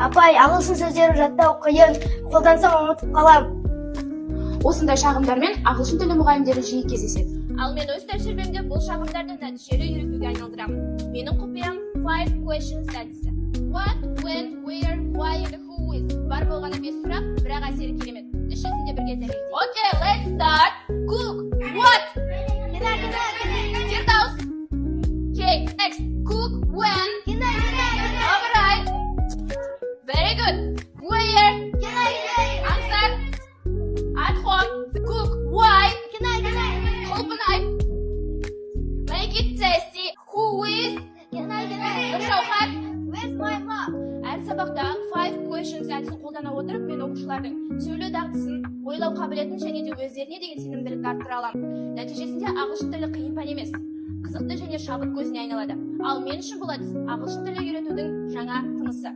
апай, ағылшын сөздерін жаттау қиын, қолдансам ұмытып қалам. Осындай шағымдармен ағылшын тілі мұғалімдері жиі кездеседі. Ал мен өз тәжірибемде бұл шағымдарды нәтижелі үйретуге айналдырамын. Менің құпиям 5 questions әдісі. What, when, where, why, who is. Бар болғаны 5 сұрақ, бірақ әсері керемет. Іс жүзінде бірге дәлелдейді. Okay, let's start. Cook. What? Firdaus. Okay, next. Cook when? Alright. Very good. Where? Answer. At home. Cook. Why? Open-eye. Make it tasty. Who is? Нұршауқат. Where's my mom? Әр сабақта 5 questions әдісін қолдана отырып, мен оқушылардың сөйлеу дағдысын, ойлау қабілетін және де өздеріне деген сенімділікті арттыра аламын. Нәтижесінде ағылшын тілі қиын пән емес, қызықты және шабыт көзіне айналады. Ал мен үшін бұл әдіс ағылшын тілі үйретудің жаңа тынысы.